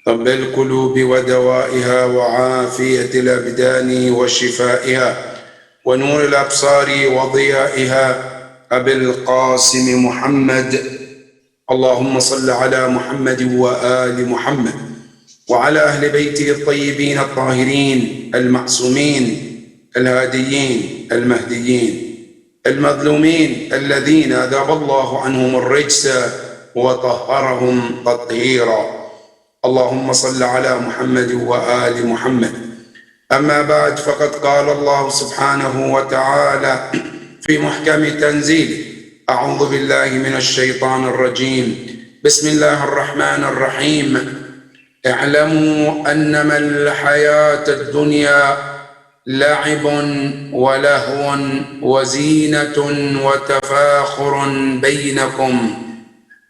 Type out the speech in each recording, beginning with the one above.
طب القلوب ودوائها وعافية الأبدان وشفائها ونور الأبصار وضيائها أبي القاسم محمد. اللهم صل على محمد وآل محمد وعلى أهل بيته الطيبين الطاهرين المعصومين الهاديين المهديين المظلومين الذين أذهب الله عنهم الرجس وطهرهم تطهيرا. اللهم صل على محمد وآل محمد. أما بعد، فقد قال الله سبحانه وتعالى في محكم تنزيله: أعوذ بالله من الشيطان الرجيم، بسم الله الرحمن الرحيم. اعلموا أنما الحياة الدنيا لعب ولهو وزينة وتفاخر بينكم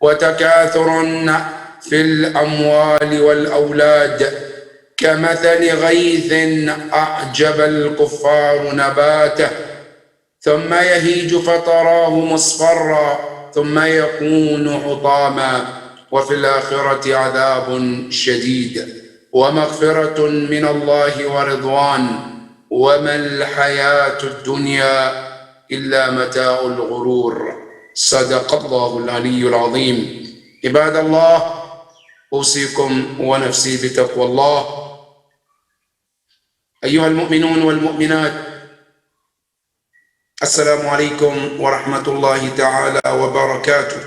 وتكاثر في الأموال والأولاد كمثل غيث أعجب الكفار نباته ثم يهيج فتراه مصفرا ثم يكون حطاما وفي الآخرة عذاب شديد ومغفرة من الله ورضوان وما الحياة الدنيا إلا متاع الغرور. صدق الله العلي العظيم. عباد الله، أوصيكم ونفسي بتقوى الله. أيها المؤمنون والمؤمنات، السلام عليكم ورحمة الله تعالى وبركاته.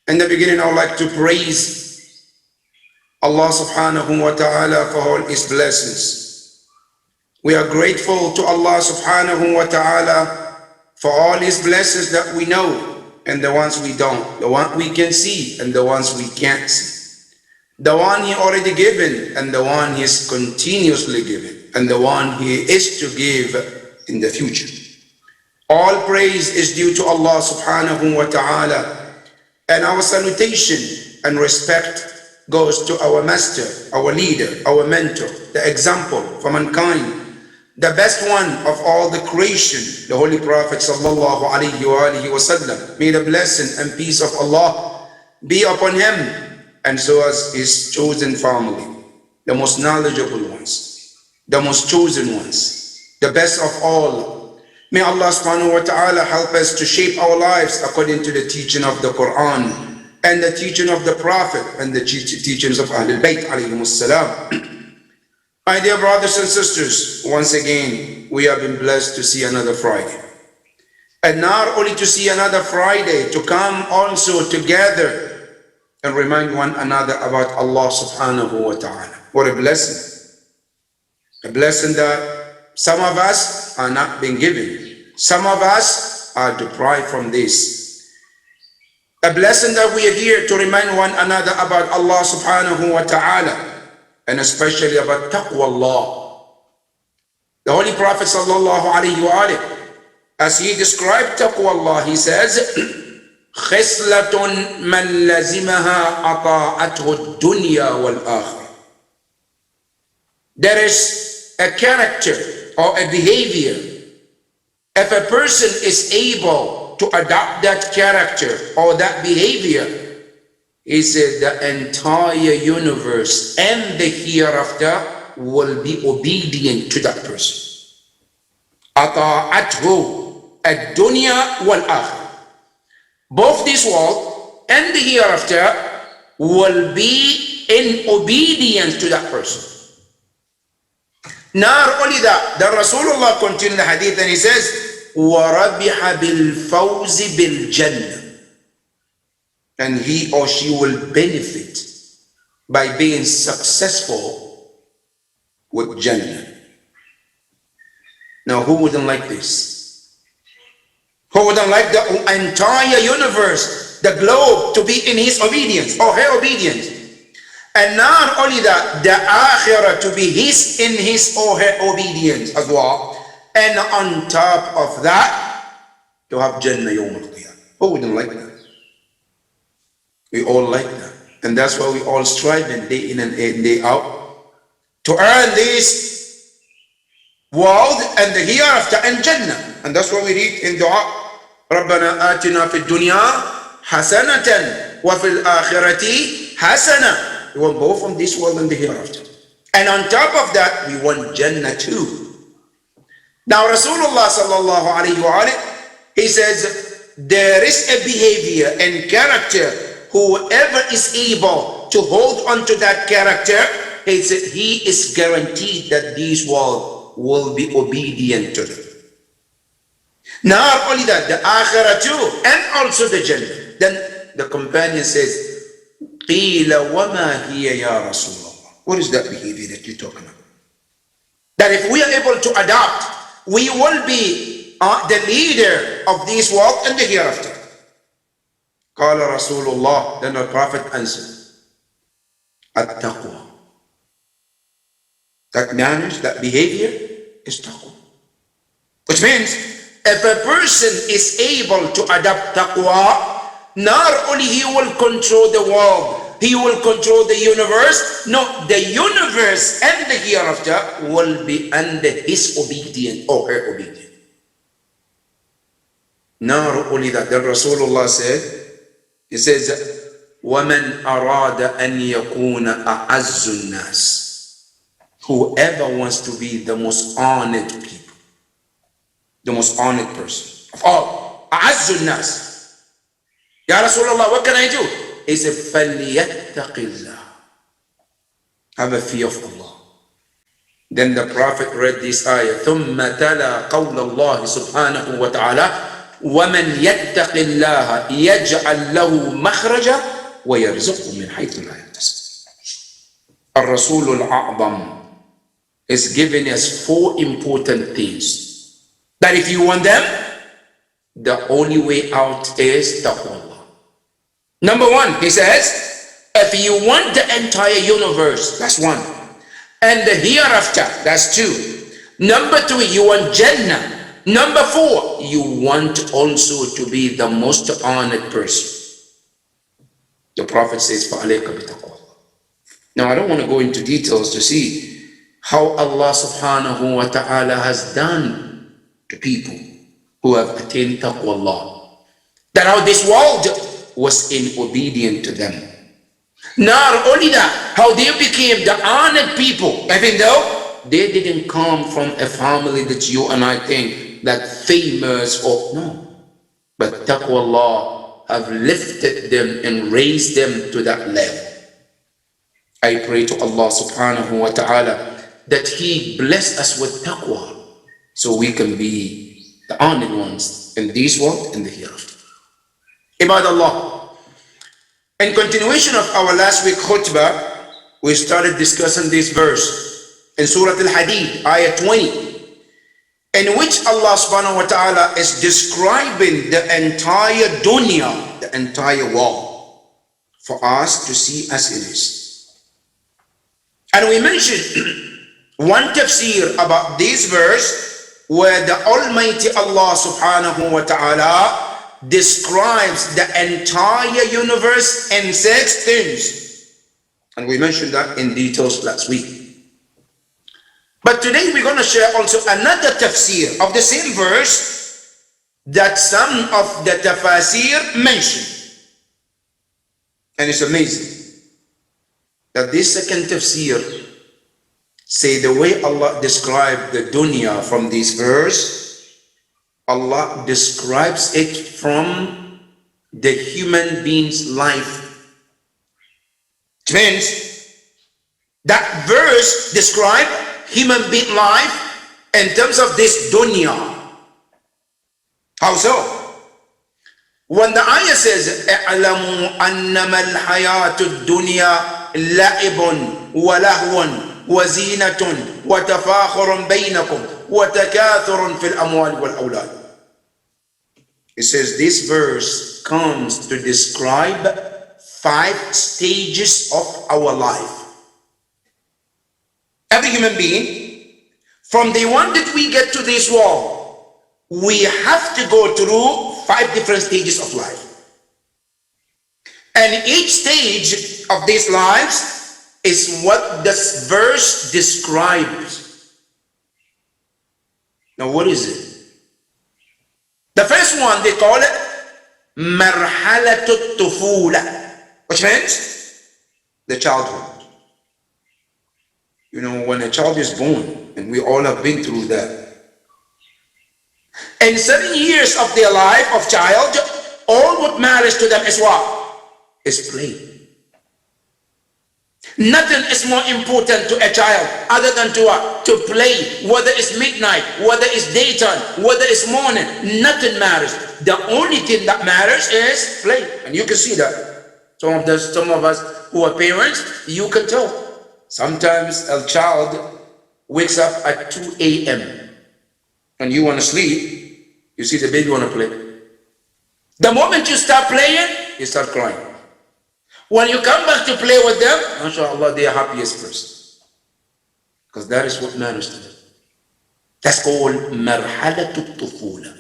In the beginning, I would like to praise Allah subhanahu wa ta'ala for all His blessings. We are grateful to Allah subhanahu wa ta'ala for all His blessings that we know and the ones we don't, the one we can see and the ones we can't see, the one He already given and the one He is continuously giving, and the one He is to give in the future. All praise is due to Allah subhanahu wa ta'ala, and our salutation and respect goes to our master, our leader, our mentor, the example for mankind, the best one of all the creation, the Holy Prophet sallallahu alaihi wasallam. May the blessing and peace of Allah be upon him, and so as his chosen family, the most knowledgeable ones, the most chosen ones, the best of all. May Allah subhanahu wa ta'ala help us to shape our lives according to the teaching of the Quran and the teaching of the Prophet and the teachings of Ahlul Bayt alayhimus salam. My dear brothers and sisters, once again, we have been blessed to see another Friday. And not only to see another Friday, to come also together and remind one another about Allah subhanahu wa ta'ala. What a blessing. A blessing that some of us are not being given. Some of us are deprived from this. A blessing that we are here to remind one another about Allah subhanahu wa ta'ala, and especially about taqwa Allah. The Holy Prophet sallallahu alayhi wa alayhi, as he described taqwa Allah, he says, خِصْلَةٌ مَنْ لَزِمَهَا أَطَاعَتْهُ الدُّنْيَا وَالْآخِرَةِ. There is a character or a behavior. If a person is able to adopt that character or that behavior, he said the entire universe and the hereafter will be obedient to that person. أَطَاعَتْهُ الدُّنْيَا وَالْآخِرَةِ. Both this world and the hereafter will be in obedience to that person. Not only that, the Rasulullah continued the hadith and he says, وَرَبِحَ بِالْفَوْزِ بِالْجَنَّةِ. And he or she will benefit by being successful with Jannah. Now, who wouldn't like this? Who wouldn't like the entire universe, the globe, to be in his obedience or her obedience? And not only that, the akhirah to be in his or her obedience as well. And on top of that, to have Jannah Yawm al-Qiyamah. Who wouldn't like that? We all like that. And that's why we all strive day in and day out to earn this world and the hereafter and Jannah. And that's what we read in dua. رَبَّنَا آتِنَا فِي الدُّنْيَا حَسَنَةً وَفِي الْآخِرَةِ حَسَنَةً. We want both from this world and the hereafter. And on top of that, we want Jannah too. Now Rasulullah sallallahu alayhi wa he says, there is a behavior and character, whoever is able to hold on to that character, he said, he is guaranteed that this world will be obedient to them. Not only that, the akhirah too, and also the Jannah. Then the companion says, قِيلَ وَمَا هِيَ يَا رَسُولَ اللَّهِ. What is that behavior that you're talking about? That if we are able to adopt, we will be the leader of this world and the hereafter. قال رسول الله. Then the Prophet answered, التقوى. That manners, that behavior is taqwa. Which means, if a person is able to adopt taqwa, not only he will control the world, he will control the universe. No, the universe and the hereafter will be under his obedience or her obedience. Not only that, the Rasulullah said, he says, وَمَنْ أَرَادَ أَنْ يَكُونَ أَعَزُّ النَّاسِ. Whoever wants to be the most honored people, the most honored person of all, أَعَزُّ النَّاسِ. Ya Rasulullah, what can I do? He said, فَلْيَتَّقِ اللَّهِ. Have a fear of Allah. Then the Prophet read this ayah, ثُمَّ تَلَا قَوْلَ اللَّهِ سُبْحَانَهُ وَتَعَالَى وَمَنْ يَتَّقِ اللَّهَ يَجْعَلْ لَهُ مَخْرَجًا وَيَرْزُقْهُ مِنْ حَيْثُ لَا يَحْتَسِبُ. Ar-Rasul al-A'zam is giving us 4 important things that if you want them, the only way out is taqwa. Number 1, he says, if you want the entire universe, that's 1. And the hereafter, that's 2. Number 3, you want Jannah. Number 4, you want also to be the most honored person. The Prophet says, فَعَلَيْكَ بِتَقْوَى. Now I don't want to go into details to see how Allah subhanahu wa ta'ala has done to people who have attained taqwa Allah. That how this world was inobedient to them. Not only that, how they became the honored people, even though they didn't come from a family that you and I think that famous or no. But taqwa Allah have lifted them and raised them to that level. I pray to Allah subhanahu wa ta'ala that He bless us with taqwa so we can be the honored ones in this world and the hereafter. Ibad Allah, in continuation of our last week khutbah, we started discussing this verse in Surah Al-Hadid, ayah 20, in which Allah subhanahu wa ta'ala is describing the entire dunya, the entire world, for us to see as it is. And we mentioned one tafsir about this verse where the Almighty Allah subhanahu wa ta'ala describes the entire universe in 6 things. And we mentioned that in details last week. But today we're going to share also another tafsir of the same verse that some of the tafasir mention. And it's amazing that this second tafsir say the way Allah described the dunya from this verse, Allah describes it from the human being's life. It means that verse describes human being life in terms of this dunya. How so? When the ayah says, اعلموا أنما الحياة الدنيا لعب ولهو وزينة وتفاخر بينكم وتكاثر في الأموال والأولاد. It says this verse comes to describe 5 stages of our life. Every human being, from the one that we get to this world, we have to go through 5 different stages of life. And each stage of these lives is what this verse describes. Now what is it? The first one, they call it marhalatut tufula, which means the childhood. You know, when a child is born, and we all have been through that. In 7 years of their life of child, all what matters to them is what? Is play. Nothing is more important to a child other than to what? To play. Whether it's midnight, whether it's daytime, whether it's morning, nothing matters. The only thing that matters is play. And you can see that. Some of us who are parents, you can tell. Sometimes a child wakes up at 2 a.m. and you want to sleep, you see the baby want to play. The moment you start playing, you start crying. When you come back to play with them, mashallah, they are happiest person. Because that is what matters to them. That's called marhalatut tufula.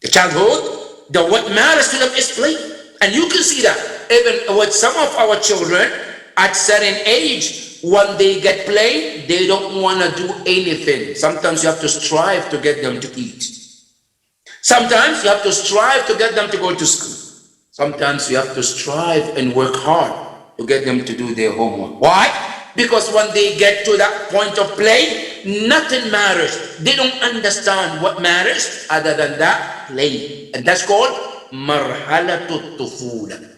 The childhood, what matters to them is play. And you can see that even with some of our children at certain age, when they get play, they don't want to do anything. Sometimes you have to strive to get them to eat. Sometimes you have to strive to get them to go to school. Sometimes you have to strive and work hard to get them to do their homework. Why? Because when they get to that point of play, nothing matters. They don't understand what matters other than that play. And that's called marhalatut tufula.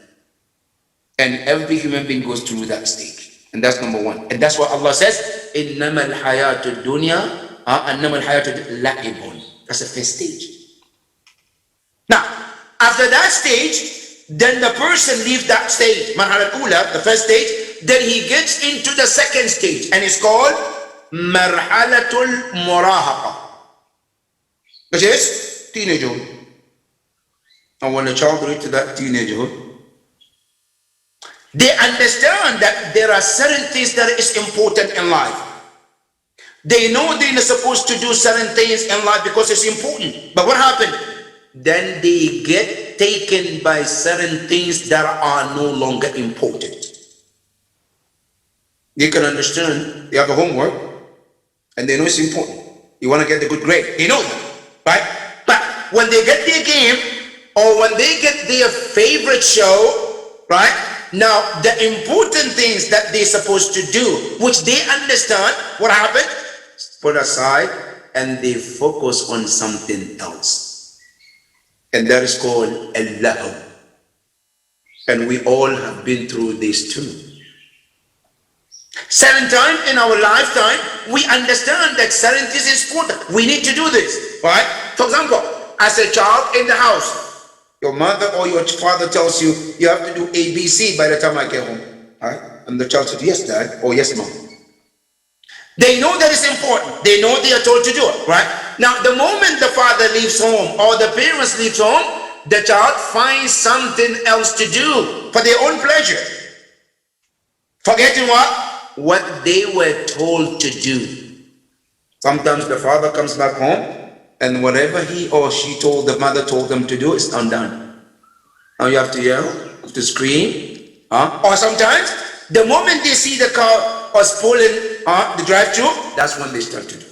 And every human being goes through that stage. And that's number one. And that's what Allah says, إِنَّمَا الْحَيَاةُ الدُّنْيَا إِنَّمَا الْحَيَاةُ لَعِبٌ. That's the first stage. Now, after that stage, then the person leaves that stage, marhalat ula, the first stage, then he gets into the second stage, and it's called marhalatul murahaqa, which is teenagehood. And when the child reaches that teenagehood, they understand that there are certain things that is important in life. They know they're not supposed to do certain things in life because it's important. But what happened? Then they get taken by certain things that are no longer important. They can understand, they have a homework, and they know it's important. You want to get a good grade. They know that, right? But when they get their game, or when they get their favorite show, right? Now, the important things that they're supposed to do, which they understand, what happened? Put aside, and they focus on something else. And that is called al-lahu. And we all have been through this too. Certain time in our lifetime, we understand that certain things is important. We need to do this, right? For example, as a child in the house, your mother or your father tells you, you have to do ABC by the time I get home, right? And the child said, yes, dad, or yes, mom. They know that it's important. They know they are told to do it, right? Now, the moment the father leaves home or the parents leaves home, the child finds something else to do for their own pleasure. Forgetting what? What they were told to do. Sometimes the father comes back home and whatever he or she told the mother told them to do is undone. Now you have to yell, you have to scream. Or sometimes, the moment they see the car was pulling the drive-thru, that's when they start to do.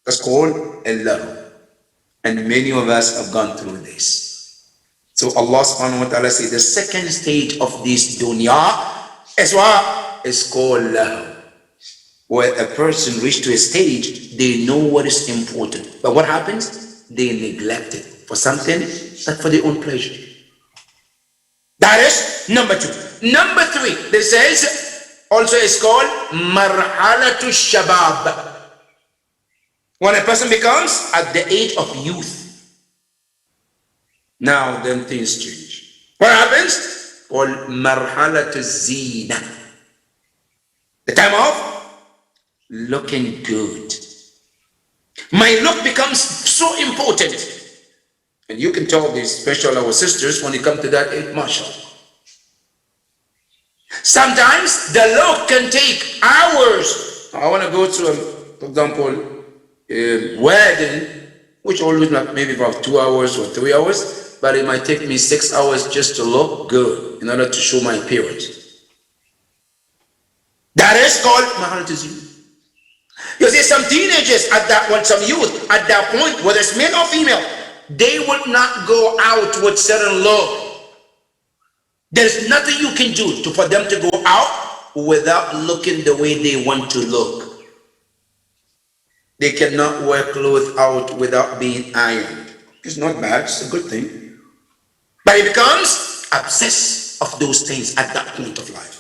That's called al-lahu. And many of us have gone through this. So Allah subhanahu wa ta'ala says the second stage of this dunya is what? It's called lahu. Where a person reaches to a stage, they know what is important. But what happens? They neglect it for something that's for their own pleasure. That is number two. Number three, this says, also is called marhalatu shabab. When a person becomes at the age of youth, now then things change. What happens? Called marhalatu zina. The time of looking good. My look becomes so important. And you can tell this, especially our sisters, when you come to that age, mashallah. Sometimes the look can take hours. I want to go to, for example, wedding, which always like maybe about 2 hours or 3 hours, but it might take me 6 hours just to look good in order to show my appearance. That is called marhalat zina. You see, some teenagers at that point, some youth at that point, whether it's male or female, they would not go out with certain look. There's nothing you can do for them to go out without looking the way they want to look. They cannot wear clothes out without being ironed. It's not bad, it's a good thing. But it becomes obsessed of those things at that point of life.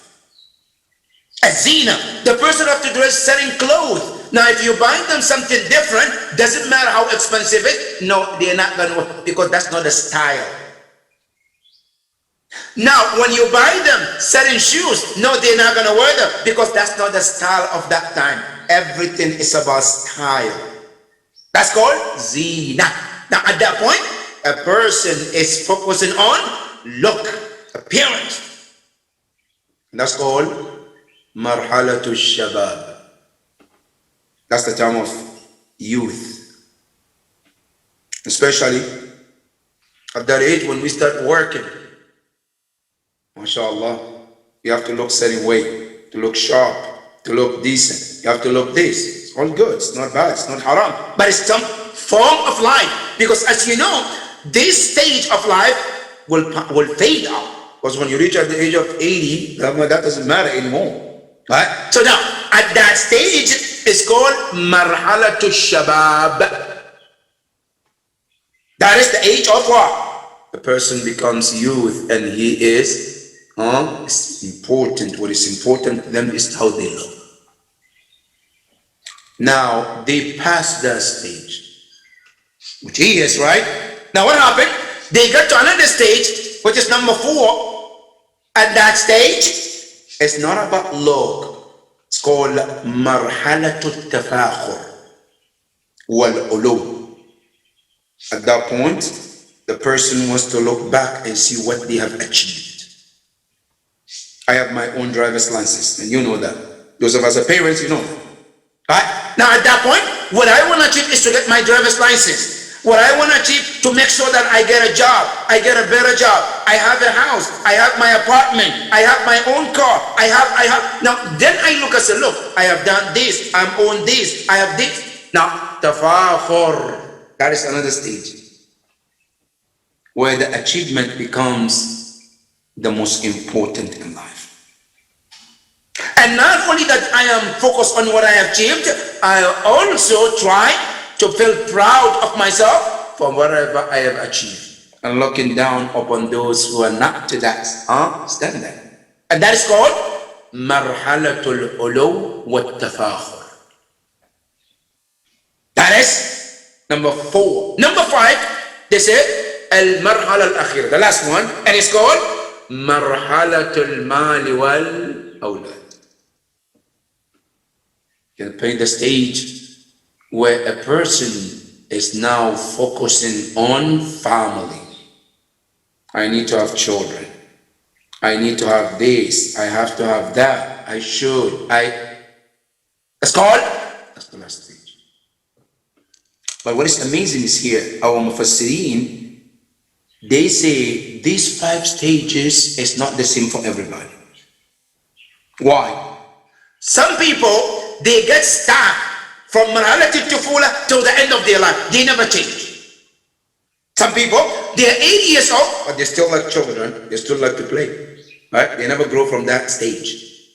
As zina, the person have to dress certain clothes. Now, if you buy them something different, doesn't matter how expensive it, no, they're not going to, because that's not the style. Now, when you buy them certain shoes, no, they're not going to wear them, because that's not the style of that time. Everything is about style. That's called zina. Now, at that point, a person is focusing on look, appearance. That's called marhalatul shabab. That's the time of youth. Especially at that age when we start working. MashaAllah, you have to look certain way, to look sharp, to look decent. You have to look this. It's all good. It's not bad. It's not haram. But it's some form of life. Because as you know, this stage of life will fade out. Because when you reach at the age of 80, that doesn't matter anymore. Right? So now, at that stage, it's called marhalatul shabab. That is the age of what? The person becomes youth and he is, it's important. What is important to them is how they look. Now, they pass that stage, which he is, right? Now, what happened? They got to another stage, which is number 4. At that stage, it's not about look. It's called marhalatul tafakhur wal ulum. At that point, the person wants to look back and see what they have achieved. I have my own driver's license, and you know that. Those of us as parents, you know that. Right? Now, at that point, what I want to achieve is to get my driver's license. What I want to achieve to make sure that I get a job, I get a better job, I have a house, I have my apartment, I have my own car, I have. Now, then I look and say, look, I have done this, I'm on this, I have this. Now, tafakhur, that is another stage where the achievement becomes the most important in life. And not only that I am focused on what I have achieved, I also try to feel proud of myself for whatever I have achieved, and looking down upon those who are not to that standard. And that is called marhalatul ulu wat tafakhur. That is number 4. Number 5, they say al marhala al akhir, the last one, and it's called marhalatul mali wal awlad. You can paint the stage where a person is now focusing on family. I need to have children. I need to have this. I have to have that. I should. That's the last stage. But what is amazing is here, our mufassirin, they say these 5 stages is not the same for everybody. Why? Some people, they get stuck from marhalatul tufula till the end of their life. They never change. Some people, they're 80 years old, but they still like children. They still like to play. Right? They never grow from that stage.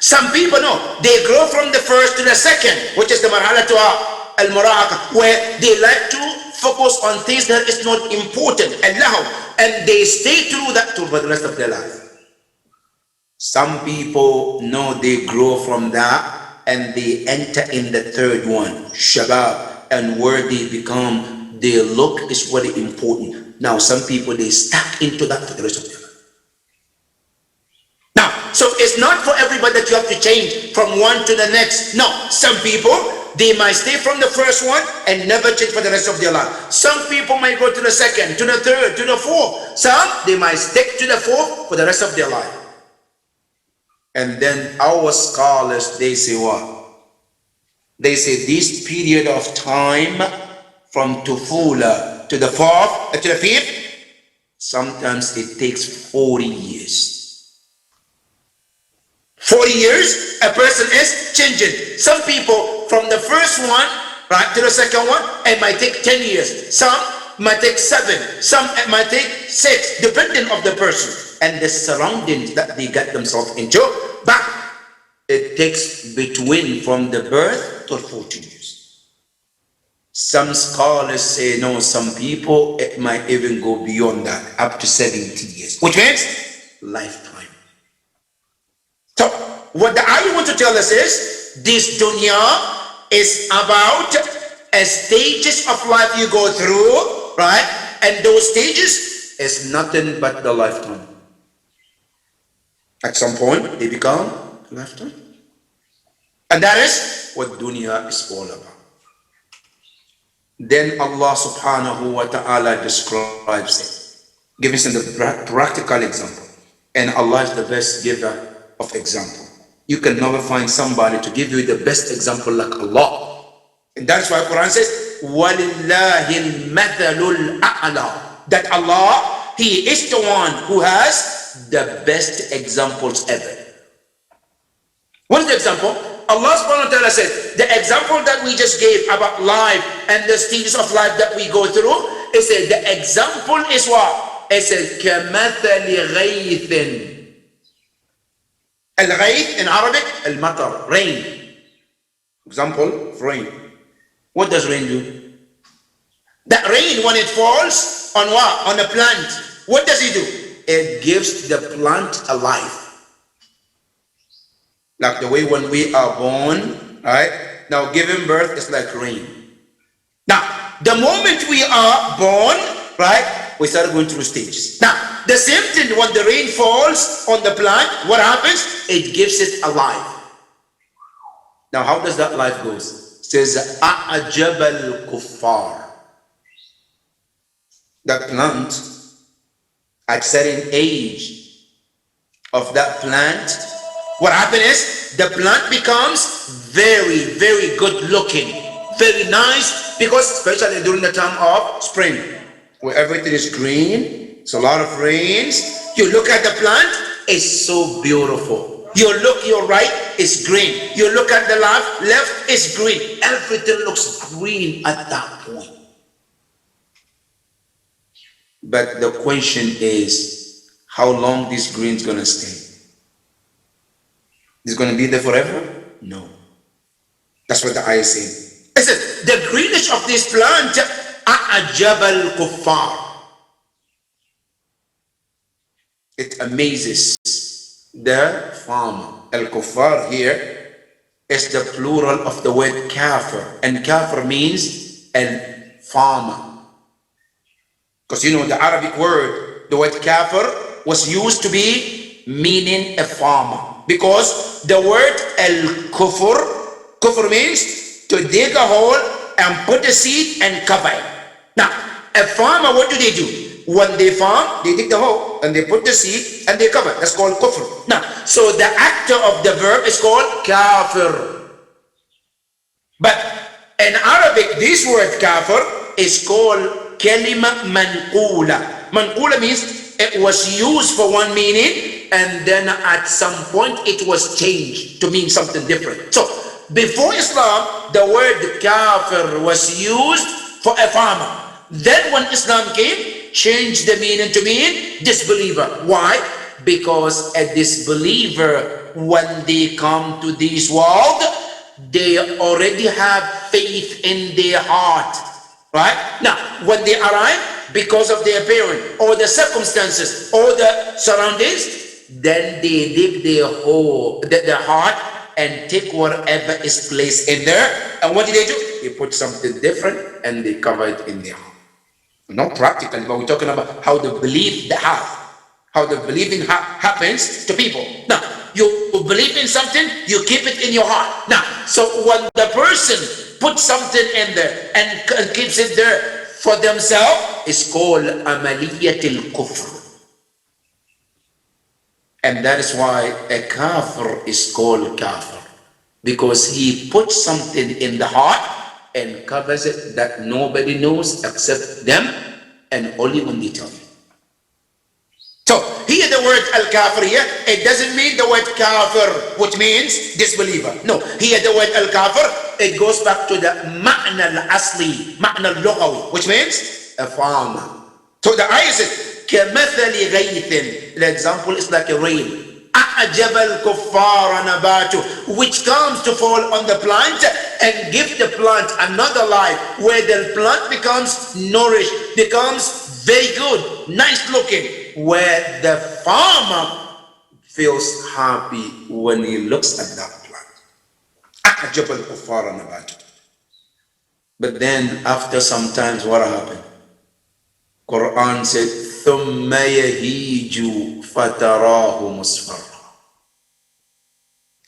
Some people, no, they grow from the first to the second, which is the marhalatul al-murahaka, where they like to focus on things that is not important, and they stay through that for the rest of their life. Some people, no, they grow from that and they enter in the third one, shabab, and where they become, their look is very important. Now, some people, they stuck into that for the rest of their life. Now, so it's not for everybody that you have to change from one to the next. No, some people, they might stay from the first one and never change for the rest of their life. Some people might go to the second, to the third, to the fourth. Some, they might stick to the fourth for the rest of their life. And then our scholars, they say what? They say this period of time from tufula to the fourth, to the fifth, sometimes it takes 40 years. 40 years, a person is changing. Some people from the first one, right, to the second one, it might take 10 years. Some might take 7, some might take 6, depending on the person and the surroundings that they get themselves into. But it takes between from the birth to 14 years. Some scholars say no, some people it might even go beyond that, up to 70 years, which means lifetime. So what the ayah want to tell us is this dunya is about stages of life you go through, right? And those stages is nothing but the lifetime. At some point they become a lifetime. And that is what dunya is all about. Then Allah subhanahu wa ta'ala describes it, giving us a practical example. And Allah is the best giver of example. You can never find somebody to give you the best example like Allah. And that's why Quran says, وَلِلَّهِ الْمَثَلُ الْأَعْلَى. That Allah, He is the one who has the best examples ever. What is the example? Allah subhanahu wa ta'ala said, the example that we just gave about life and the stages of life that we go through, it said the example is what? It said, كَمَثَلِ غَيْثٍ. Al-ghayth in Arabic, al-matar, rain. Example of rain. What does rain do? That rain, when it falls on what? On a plant, what does it do? It gives the plant a life. Like the way when we are born, right? Now giving birth is like rain. Now, the moment we are born, right? We start going through stages. Now, the same thing when the rain falls on the plant, what happens? It gives it a life. Now, how does that life go? It says, أَعْجَبَ الْكُفَّارِ. That plant, at certain age of that plant, what happens is the plant becomes very, very good looking, very nice, because especially during the time of spring, where everything is green, it's a lot of rains. You look at the plant, it's so beautiful. You look your right, it's green. You look at the left, it's green. Everything looks green at that point. But the question is, how long this green is going to stay? Is it going to be there forever? No. That's what the ayah is saying. It says, the greenish of this plant, أَعْجَبَ الْكُفَّارِ. It amazes the farmer. Al-Kuffar here is the plural of the word kafir. And kafir means a farmer. Because you know the Arabic word, the word kafir was used to be meaning a farmer. Because the word al-kufr, kufr means to dig a hole and put a seed and cover it. Now, a farmer, what do they do? When they farm, they dig the hole and they put the seed and they cover it. That's called kufr. Now, so the actor of the verb is called kafir. But in Arabic, this word kafir is called kalima manqula. Manqula means it was used for one meaning and then at some point it was changed to mean something different. So before Islam, the word kafir was used for a farmer. Then when Islam came, changed the meaning to mean disbeliever. Why? Because a disbeliever, when they come to this world, they already have faith in their heart. Right? Now, when they arrive, because of their parent or the circumstances or the surroundings, then they dig their heart and take whatever is placed in there. And what do? They put something different and they cover it in their heart. Not practically, but we're talking about how the belief they have, how the believing happens to people. Now, you believe in something, you keep it in your heart. Now, so when the person puts something in there and keeps it there for themselves, it's called amaliyatul kufr. And that is why a kafir is called kafir, because he puts something in the heart and covers it that nobody knows except them and only when they tell you. So here the word al-kafir here, it doesn't mean the word kafir, which means disbeliever. No, here the word al-kafir, it goes back to the ma'na al-asli, ma'na al-lughawi, which means a farmer. So the ayah says, كَمَثَلِ غَيْثٍ. The example is like a rain. أَعْجَبَ الْكُفَّارَ نَبَاتُ, which comes to fall on the plant and give the plant another life, where the plant becomes nourished, becomes very good, nice looking, where the farmer feels happy when he looks at that plant. أَعْجَبَ الْكُفَّارَ نَبَاتُ. But then after some times, what happened? Quran said, ثُمَّ يَهِيجُ فَتَرَاهُ مُصْفَرًّا.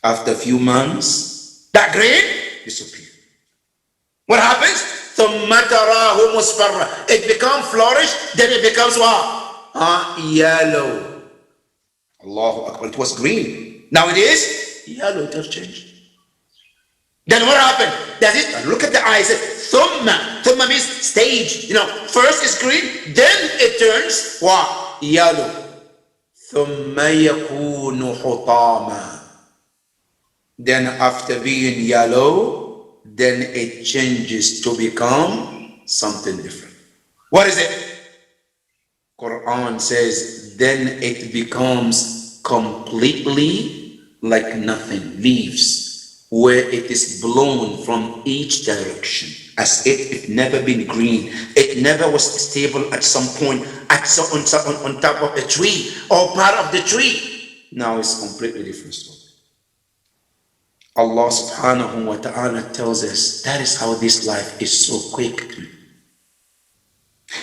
After a few months, that grain disappeared. What happens? ثُمَّ تَرَاهُ مُصْفَرًّا. It becomes flourished, then it becomes what? Yellow. Allahu Akbar. It was green. Now it is yellow. It has changed. Then what happened? Does it? Look at the eyes. Thumma. Thumma means stage. First it's green, then it turns what? Yellow. Thumma yakunu hutama. Then after being yellow, then it changes to become something different. What is it? Quran says, then it becomes completely like nothing. Leaves, where it is blown from each direction, as if it never been green. It never was stable at some point, on top of a tree or part of the tree. Now it's completely different story. Allah subhanahu wa ta'ala tells us that is how this life is so quick.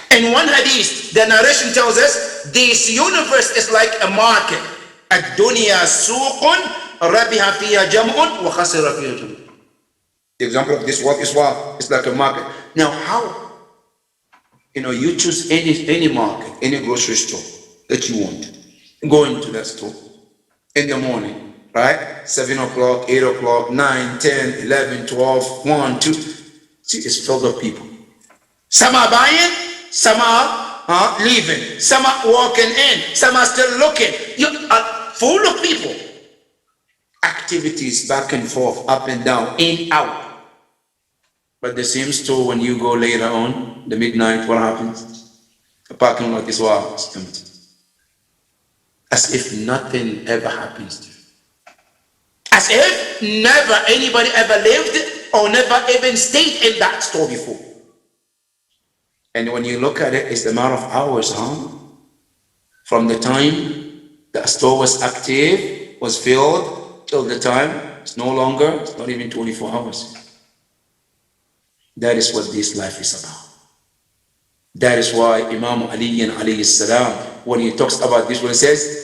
In one hadith, the narration tells us this universe is like a market. الدنيا سوق ربح فيها جمع وخسر فيها جمع. The example of this world is what? It's like a market. Now how? You choose any market, any grocery store that you want. Go into that store in the morning, right? 7 o'clock, 8 o'clock, 9, 10, 11, 12, 1, 2. See, it's filled with people. Some are buying, some are leaving, some are walking in, some are still looking. You are full of people. Activities back and forth, up and down, in, out. But the same store, when you go later on, the midnight, what happens? The parking lot is what? It's empty. As if nothing ever happens to you. As if never anybody ever lived or never even stayed in that store before. And when you look at it, it's the amount of hours, from the time the store was active, was filled, till the time it's no longer, it's not even 24 hours. That is what this life is about. That is why Imam Ali alayhi salam, when he talks about this, when he says,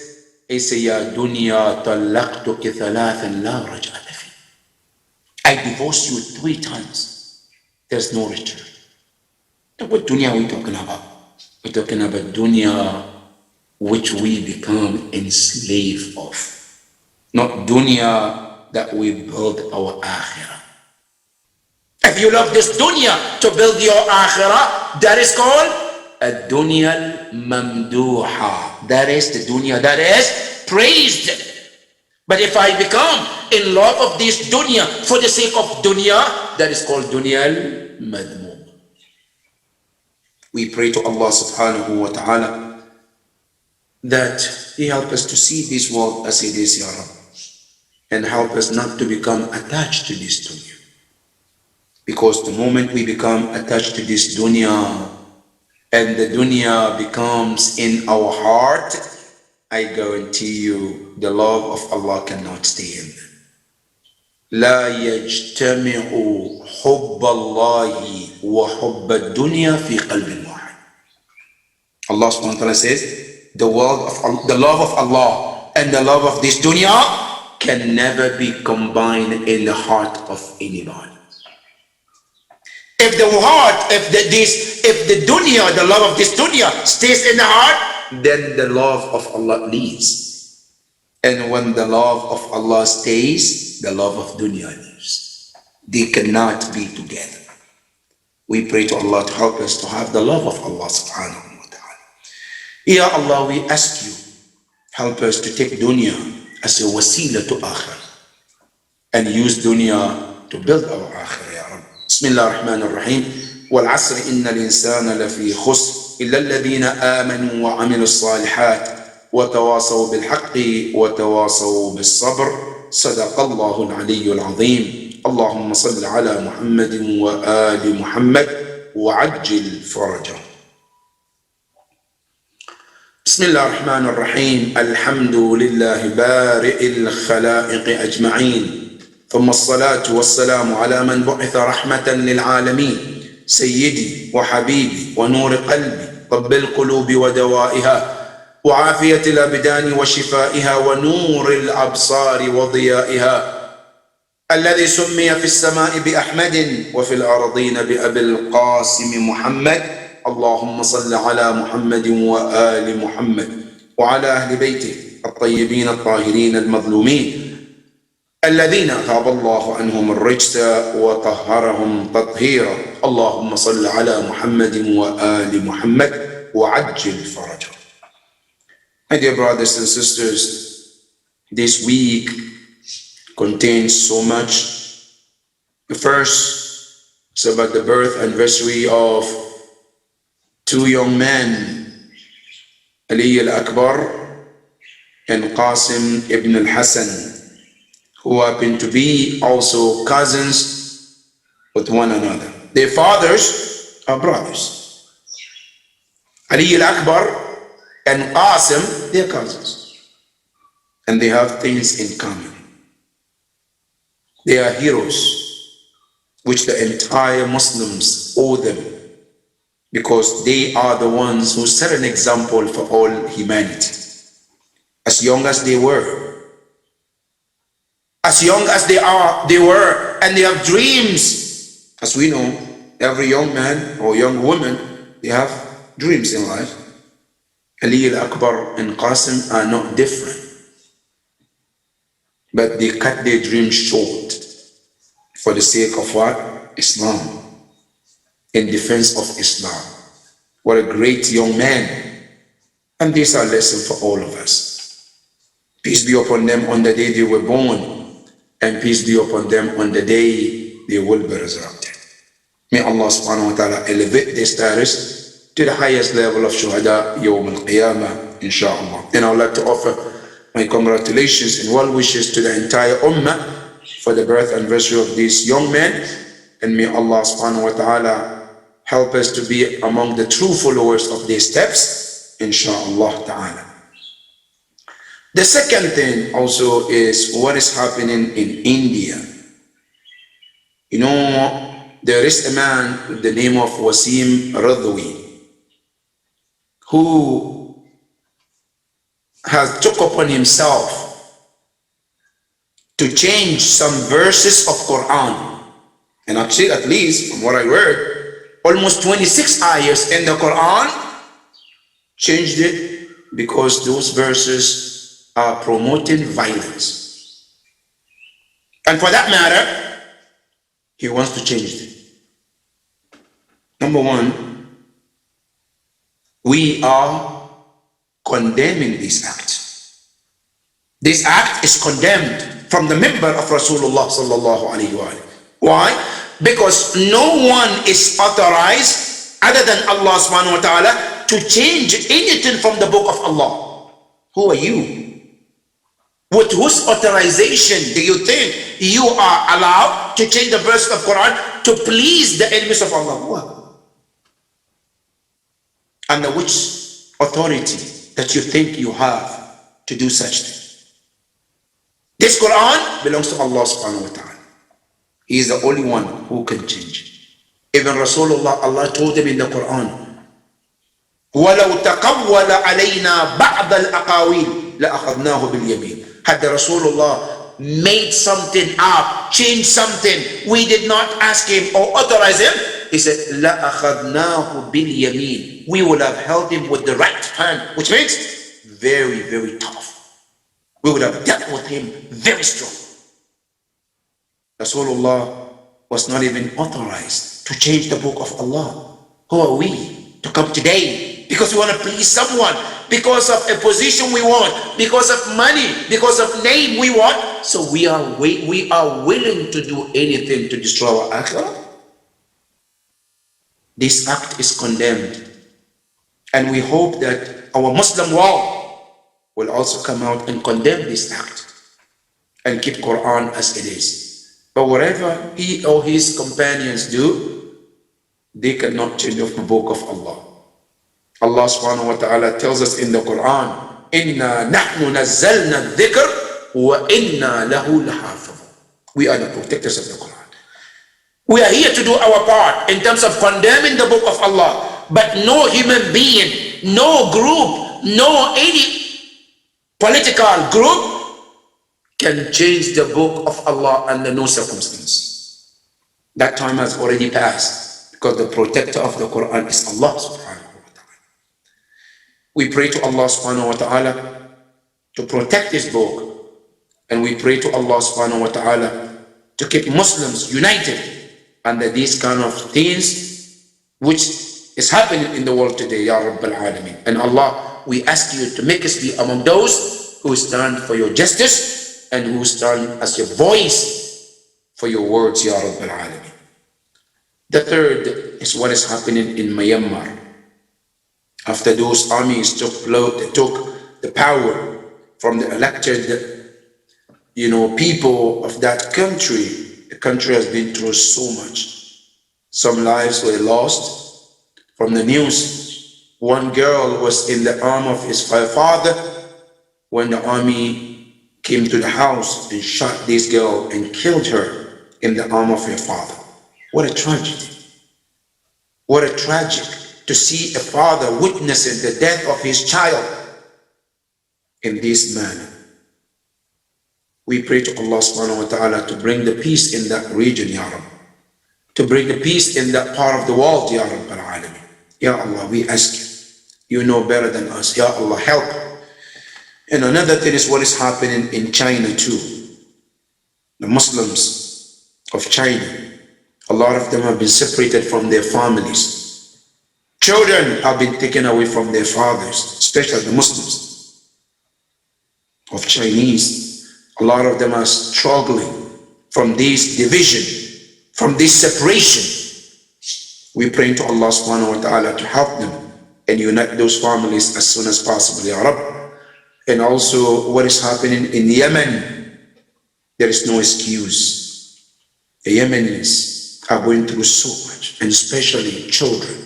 يا دنيا طلقتك ثلاثا لا رجعة فيه. I divorced you 3 times. There's no return. What dunya are we talking about? We're talking about dunya which we become enslaved of. Not dunya that we build our akhirah. If you love this dunya to build your akhirah, that is called ad-dunya al-mamduha. That is the dunya that is praised. But if I become in love of this dunya for the sake of dunya, that is called dunya al-madmum. We pray to Allah subhanahu wa ta'ala that He help us to see this world as it is, Ya Rabbi, and help us not to become attached to this dunya. Because the moment we become attached to this dunya and the dunya becomes in our heart, I guarantee you the love of Allah cannot stay in them. لا يجتمع حب الله وحب الدنيا في قلب واحد. Allah subhanahu wa ta'ala says, the love of Allah and the love of this dunya can never be combined in the heart of anybody. If the dunya, the love of this dunya stays in the heart, then the love of Allah leaves. And when the love of Allah stays, the love of dunya leaves. They cannot be together. We pray to Allah to help us to have the love of Allah subhanahu wa ta'ala. Ya Allah, we ask you, help us to take dunya as a wasila to akhirah and use dunya to build our akhirah. بسم الله الرحمن الرحيم والعصر إن الإنسان لفي خسر إلا الذين آمنوا وعملوا الصالحات وتواصوا بالحق وتواصوا بالصبر صدق الله العلي العظيم. اللهم صل على محمد وآل محمد وعجل فرجه. بسم الله الرحمن الرحيم. الحمد لله بارئ الخلائق أجمعين، ثم الصلاة والسلام على من بعث رحمة للعالمين، سيدي وحبيبي ونور قلبي، طب القلوب ودوائها، وعافية الأبدان وشفائها، ونور الأبصار وضيائها، الذي سمي في السماء بأحمد وفي الأرضين بأبي القاسم محمد. اللهم صل على محمد وآل محمد وعلى أهل بيته الطيبين الطاهرين المظلومين الذين أذهب الله عنهم الرجس وطهرهم تطهيرا. اللهم صل على محمد وآل محمد وعجل فرجه. My dear brothers and sisters, this week contains so much. The first is about the birth anniversary of two young men, Ali al-Akbar and Qasim ibn al-Hassan, who happen to be also cousins with one another. Their fathers are brothers. Ali al-Akbar and Qasim, they are cousins. And they have things in common. They are heroes, which the entire Muslims owe them, because they are the ones who set an example for all humanity. As young as they were, they were, and they have dreams. As we know, every young man or young woman, they have dreams in life. Ali al-Akbar and Qasim are not different, but they cut their dreams short for the sake of what? Islam, in defense of Islam. What a great young man. And these are lessons for all of us. Peace be upon them on the day they were born, and peace be upon them on the day they will be resurrected. May Allah subhanahu wa ta'ala elevate their status to the highest level of shuhada yawm al-qiyamah, inshallah. And I would like to offer my congratulations and well wishes to the entire ummah for the birth anniversary of these young men. And may Allah subhanahu wa ta'ala help us to be among the true followers of their steps, inshallah ta'ala. The second thing also is what is happening in India. You know, there is a man with the name of Wasim Radwi who has took upon himself to change some verses of Quran. And actually, at least from what I heard, almost 26 ayahs in the Quran, changed it because those verses are promoting violence. And for that matter, he wants to change it. Number one, we are condemning this act. This act is condemned from the member of Rasulullah sallallahu alaihi wasallam. Why? Because no one is authorized other than Allah subhanahu wa ta'ala to change anything from the book of Allah. Who are you? With whose authorization do you think you are allowed to change the verse of Quran to please the enemies of Allah? What? Under which authority that you think you have to do such thing? This Quran belongs to Allah subhanahu wa ta'ala. He is the only one who can change. Even Rasulullah, Allah told him in the Quran, وَلَوْ تَقَوَّلَ عَلَيْنَا بَعْضَ الْأَقَاوِيلِ لَأَخَذْنَاهُ بِالْيَمِينِ. Had the Rasulullah made something up, changed something, we did not ask him or authorize him, he said, لَأَخَذْنَاهُ بِالْيَمِينِ. We would have held him with the right hand, which means very, very tough. We would have dealt with him very strong. Rasulullah was not even authorized to change the book of Allah. Who are we to come today because we want to please someone, because of a position we want, because of money, because of name we want? So we are willing to do anything to destroy our akhirah? This act is condemned. And we hope that our Muslim world will also come out and condemn this act and keep Quran as it is. But whatever he or his companions do, they cannot change the book of Allah. Allah subhanahu wa ta'ala tells us in the Quran, إِنَّا نَحْنُ نَزَّلْنَا الذِّكْرَ وَإِنَّا لَهُ لَحَافِظُونَ. We are the protectors of the Quran. We are here to do our part in terms of condemning the book of Allah, but no human being, no group, no any political group can change the book of Allah under no circumstance. That time has already passed because the protector of the Quran is Allah subhanahu wa ta'ala. We pray to Allah subhanahu wa ta'ala to protect this book, and we pray to Allah subhanahu wa ta'ala to keep Muslims united under these kind of things which is happening in the world today, Ya Rabbal Alameen. And Allah, we ask you to make us be among those who stand for your justice and who stand as your voice for your words, Ya Rabbal Alameen. The third is what is happening in Myanmar. After those armies took the power from the elected, people of that country, the country has been through so much. Some lives were lost. From the news, one girl was in the arm of his father when the army came to the house and shot this girl and killed her in the arm of her father. What a tragedy. What a tragic to see a father witnessing the death of his child in this manner. We pray to Allah subhanahu wa ta'ala to bring the peace in that region, Ya Rabb. To bring the peace in that part of the world, Ya Rabb al-Alamin. Ya Allah, we ask you. You know better than us. Ya Allah, help. And another thing is what is happening in China too. The Muslims of China, a lot of them have been separated from their families. Children have been taken away from their fathers, especially the Muslims of Chinese. A lot of them are struggling from this division, from this separation. We pray to Allah subhanahu wa ta'ala to help them and unite those families as soon as possible, Ya Rabb. And also what is happening in Yemen, there is no excuse. The Yemenis are going through so much, and especially children.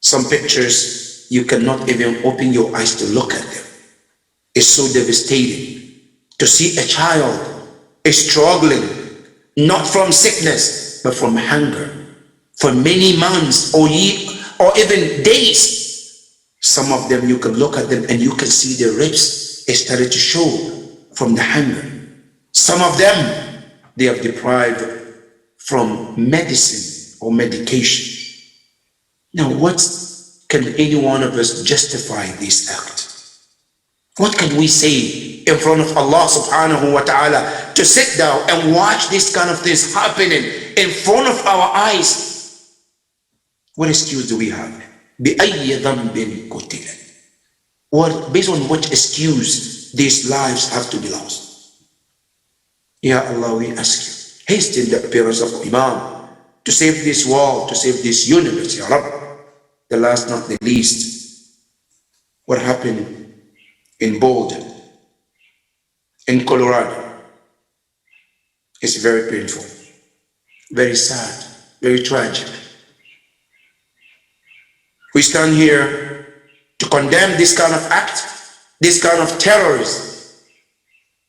Some pictures, you cannot even open your eyes to look at them. It's so devastating to see a child is struggling, not from sickness, but from hunger, for many months or even days. Some of them, you can look at them and you can see their ribs started to show from the hunger. Some of them, they are deprived from medicine or medication. Now, what can any one of us justify this act? What can we say in front of Allah subhanahu wa ta'ala to sit down and watch this kind of things happening in front of our eyes? What excuse do we have? بِأَيِّ ذَنْبٍ قُتِلًا. Based on what excuse these lives have to be lost? Ya Allah, we ask you, hasten the appearance of Imam to save this world, to save this universe, Ya Rabb. The last not the least, what happened in Boulder, in Colorado, is very painful, very sad, very tragic. We stand here to condemn this kind of act, this kind of terrorism,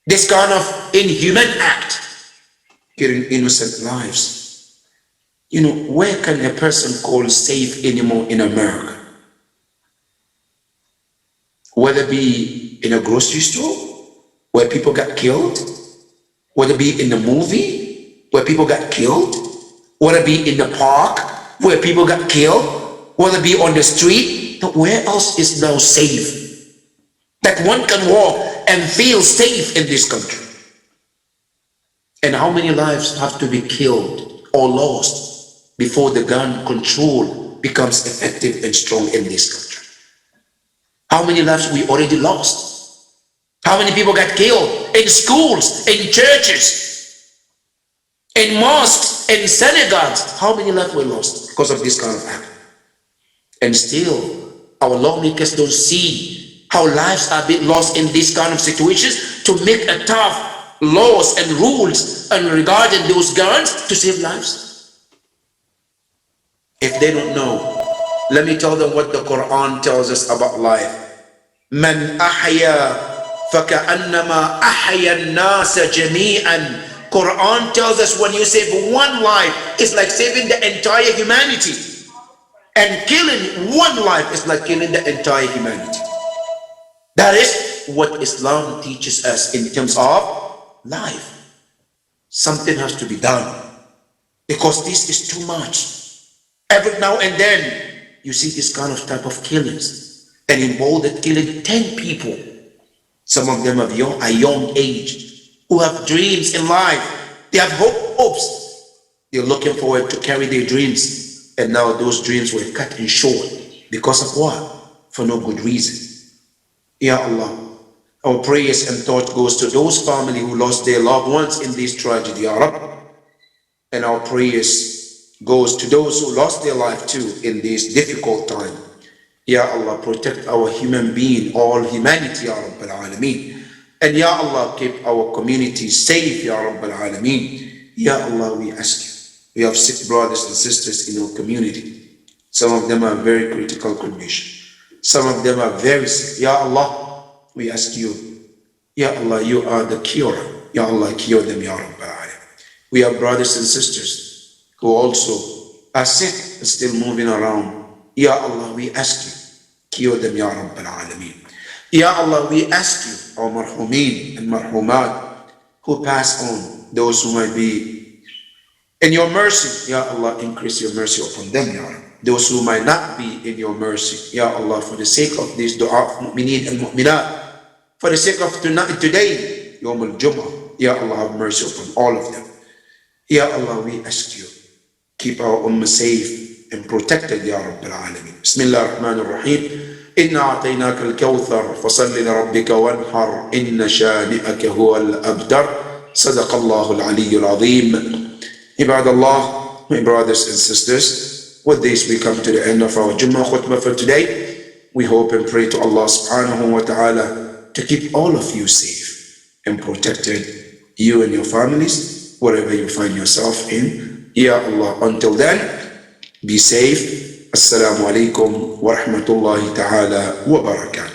this kind of inhuman act, killing innocent lives. Where can a person call safe anymore in America? Whether it be in a grocery store where people got killed, whether it be in the movie where people got killed, whether it be in the park where people got killed, whether it be on the street, where else is now safe? That one can walk and feel safe in this country. And how many lives have to be killed or lost before the gun control becomes effective and strong in this country? How many lives we already lost? How many people got killed in schools, in churches, In mosques, in synagogues, how many lives were lost because of this kind of act? And still, our lawmakers don't see how lives are being lost in these kind of situations to make a tough laws and rules and regarding those guns to save lives. If they don't know, let me tell them what the Quran tells us about life. Man ahya فَكَأَنَّمَا أَحْيَا النَّاسَ جَمِيعًا. Quran tells us when you save one life, it's like saving the entire humanity. And killing one life is like killing the entire humanity. That is what Islam teaches us in terms of life. Something has to be done because this is too much. Every now and then, you see this kind of type of killings. And involved in killing 10 people. Some of them are a young age, who have dreams in life. They have hopes. They're looking forward to carry their dreams. And now those dreams were cut in short. Because of what? For no good reason. Ya Allah, our prayers and thought goes to those families who lost their loved ones in this tragedy, Ya Rab. And our prayers goes to those who lost their life too in this difficult time. Ya Allah, protect our human being, all humanity, Ya Rabbil Alameen. And Ya Allah, keep our community safe, Ya Rabbil Alameen. Ya Allah, we ask you. We have sick brothers and sisters in our community. Some of them are very critical condition. Some of them are very sick. Ya Allah, we ask you. Ya Allah, you are the cure. Ya Allah, cure them, Ya Rabbil Alameen. We have brothers and sisters who also are sick and still moving around. Ya Allah, we ask you, cure them, Ya Rabbil Alameen. Ya Allah, we ask you, our marhumin and marhumat who pass on, those who might be in your mercy, Ya Allah, increase your mercy upon them, Ya Rabbi. Those who might not be in your mercy, Ya Allah, for the sake of this dua of mu'mineen and mu'minat, for the sake of today, Yawm al-Jum'ah, Ya Allah, have mercy upon all of them. Ya Allah, we ask you, keep our ummah safe and protected, Ya Rabbil Alameen. Bismillah ar-Rahman ar-Rahim. إنا أعطيناك الكوثر فصل لربك وانحر إن شانئك هو الأبتر صدق الله العلي العظيم. Ibad Allah, my brothers and sisters, with this we come to the end of our Jummah khutbah for today. We hope and pray to Allah subhanahu wa ta'ala to keep all of you safe and protected, you and your families, wherever you find yourself in. Ya Allah, until then, be safe. Assalamu alaikum wa rahmatullahi ta'ala wa barakatuh.